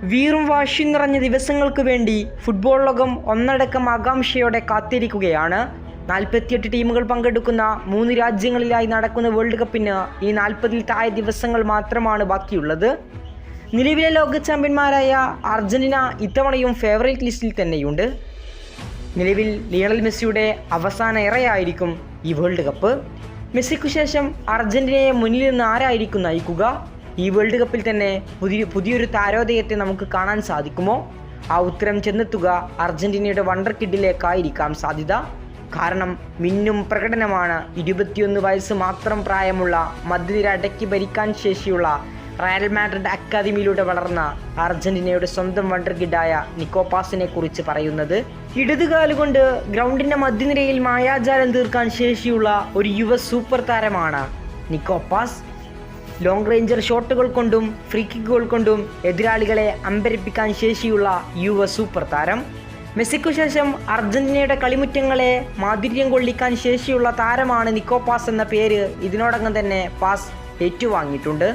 വീറും വാശിയും നിറഞ്ഞ ദിവസങ്ങൾക്ക് വേണ്ടി ഫുട്ബോൾ ലോകം ഒന്നടക്കം ആകാംക്ഷയോടെ കാത്തിരിക്കുകയാണ്. 48 ടീമുകൾ പങ്കെടുക്കുന്ന 3 രാജ്യങ്ങളിലായി നടക്കുന്ന വേൾഡ് കപ്പിന് ഈ 40-ൽ താഴെ ദിവസങ്ങൾ മാത്രമാണ് ബാക്കിയുള്ളത്. നിലവിലെ ലോക ചാമ്പ്യന്മാരായ അർജന്റീന ഇത്തവണയും ഫേവറേറ്റ് ലിസ്റ്റിൽ തന്നെയുണ്ട്. നിലവിൽ ലിയണൽ മെസ്സിയുടെ അവസാന ഇറയായിരിക്കും ഈ വേൾഡ് കപ്പ്. മെസ്സിക്കു ശേഷം അർജന്റീനയെ മുന്നിൽ നിന്ന് ആരായിരിക്കും നയിക്കുക? ഈ വേൾഡ് കപ്പിൽ തന്നെ പുതിയൊരു താരോദയത്തെ നമുക്ക് കാണാൻ സാധിക്കുമോ? ആ ഉത്തരം ചെന്നെത്തുക അർജന്റീനയുടെ വണ്ടർ കിഡിലേക്കായിരിക്കാം സാധ്യത. കാരണം മിന്നും പ്രകടനമാണ് 21 വയസ്സ് മാത്രം പ്രായമുള്ള മധ്യനിര അടക്കി ഭരിക്കാൻ ശേഷിയുള്ള റയൽ മാഡ്രിഡ് അക്കാദമിയിലൂടെ വളർന്ന അർജന്റീനയുടെ സ്വന്തം വണ്ടർ കിഡായ നിക്കോ പാസിനെ കുറിച്ച് പറയുന്നത്. ഇടതുകാലുകൊണ്ട് ഗ്രൗണ്ടിന്റെ മധ്യനിരയിൽ മായാജാലം തീർക്കാൻ ശേഷിയുള്ള ഒരു യുവ സൂപ്പർ താരമാണ് നിക്കോ പാസ്. ലോങ് റേഞ്ചർ ഷോട്ടുകൾ കൊണ്ടും ഫ്രീ കിക്കുകൾ കൊണ്ടും എതിരാളികളെ അമ്പരപ്പിക്കാൻ ശേഷിയുള്ള യുവ സൂപ്പർ താരം. മെസ്സിക്കു ശേഷം അർജന്റീനയുടെ കളിമുറ്റങ്ങളെ മാധുര്യം കൊള്ളിക്കാൻ ശേഷിയുള്ള താരമാണ് നിക്കോ പാസ് എന്ന പേര് ഇതിനോടകം തന്നെ പാസ് ഏറ്റുവാങ്ങിയിട്ടുണ്ട്.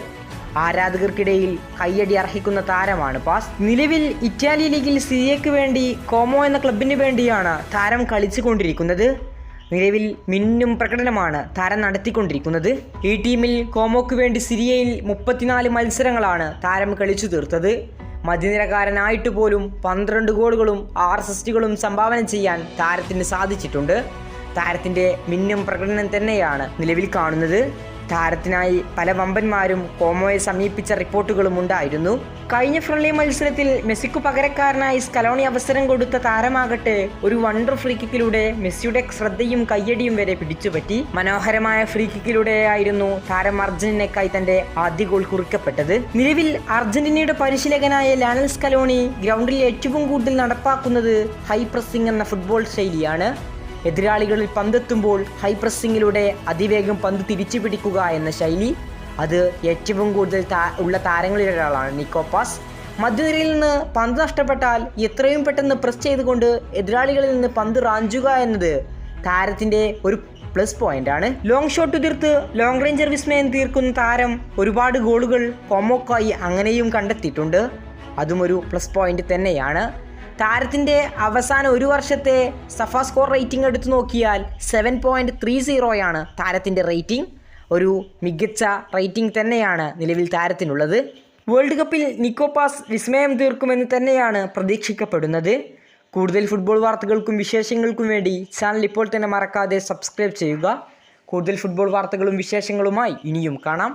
ആരാധകർക്കിടയിൽ കയ്യടി അർഹിക്കുന്ന താരമാണ് പാസ്. നിലവിൽ ഇറ്റാലി ലീഗിൽ സിരിയയ്ക്ക് വേണ്ടി കോമോ എന്ന ക്ലബിന് വേണ്ടിയാണ് താരം കളിച്ചുകൊണ്ടിരിക്കുന്നത്. നിലവിൽ മിന്നും പ്രകടനമാണ് താരം നടത്തിക്കൊണ്ടിരിക്കുന്നത്. ഈ ടീമിൽ കോമോക്ക് വേണ്ടി സിരിയയിൽ 34 മത്സരങ്ങളാണ് താരം കളിച്ചു തീർത്തത്. മധ്യനിരക്കാരനായിട്ട് പോലും 12 ഗോളുകളും 6 അസിസ്റ്റുകളും സംഭാവന ചെയ്യാൻ താരത്തിന് സാധിച്ചിട്ടുണ്ട്. താരത്തിൻ്റെ മിന്നും പ്രകടനം തന്നെയാണ് നിലവിൽ കാണുന്നത്. താരത്തിനായി പല വമ്പന്മാരും കോമോയെ സമീപിച്ച റിപ്പോർട്ടുകളും ഉണ്ടായിരുന്നു. കഴിഞ്ഞ ഫ്രണ്ട്ലി മത്സരത്തിൽ മെസ്സിക്കു പകരക്കാരനായി സ്കലോണി അവസരം കൊടുത്ത താരമാകട്ടെ ഒരു വണ്ടർ ഫ്രീ കിക്കിലൂടെ മെസ്സിയുടെ ശ്രദ്ധയും കയ്യടിയും വരെ പിടിച്ചുപറ്റി. മനോഹരമായ ഫ്രീ കിക്കിലൂടെയായിരുന്നു താരം അർജന്റീനയ്ക്കായി തന്റെ ആദ്യ ഗോൾ കുറിക്കപ്പെട്ടത്. നിലവിൽ അർജന്റീനയുടെ പരിശീലകനായ ലിയണൽ സ്കലോണി ഗ്രൗണ്ടിൽ ഏറ്റവും കൂടുതൽ നടപ്പാക്കുന്നത് ഹൈ പ്രസ്സിംഗ് എന്ന ഫുട്ബോൾ ശൈലിയാണ്. എതിരാളികളിൽ പന്തെത്തുമ്പോൾ ഹൈ പ്രസ്സിങ്ങിലൂടെ അതിവേഗം പന്ത് തിരിച്ചു പിടിക്കുക എന്ന ശൈലി. അത് ഏറ്റവും കൂടുതൽ ഉള്ള താരങ്ങളിൽ ഒരാളാണ് നിക്കോ പാസ്. മധ്യനിരയിൽ നിന്ന് പന്ത് നഷ്ടപ്പെട്ടാൽ എത്രയും പെട്ടെന്ന് പ്രസ് ചെയ്തുകൊണ്ട് എതിരാളികളിൽ നിന്ന് പന്ത് റാഞ്ചുക എന്നത് താരത്തിൻ്റെ ഒരു പ്ലസ് പോയിന്റാണ്. ലോങ് ഷോട്ട് തീർത്ത് ലോങ് റേഞ്ചർ വിസ്മയം തീർക്കുന്ന താരം ഒരുപാട് ഗോളുകൾ കോമോക്കായി അങ്ങനെയും കണ്ടെത്തിയിട്ടുണ്ട്. അതും ഒരു പ്ലസ് പോയിന്റ് തന്നെയാണ്. താരത്തിൻ്റെ അവസാന ഒരു വർഷത്തെ സഫ സ്കോർ റേറ്റിംഗ് എടുത്തു നോക്കിയാൽ 7.30 താരത്തിൻ്റെ റേറ്റിംഗ്. ഒരു മികച്ച റേറ്റിംഗ് തന്നെയാണ് നിലവിൽ താരത്തിനുള്ളത്. വേൾഡ് കപ്പിൽ നിക്കോ പാസ് വിസ്മയം തീർക്കുമെന്ന് തന്നെയാണ് പ്രതീക്ഷിക്കപ്പെടുന്നത്. കൂടുതൽ ഫുട്ബോൾ വാർത്തകൾക്കും വിശേഷങ്ങൾക്കും വേണ്ടി ചാനൽ ഇപ്പോൾ തന്നെ മറക്കാതെ സബ്സ്ക്രൈബ് ചെയ്യുക. കൂടുതൽ ഫുട്ബോൾ വാർത്തകളും വിശേഷങ്ങളുമായി ഇനിയും കാണാം.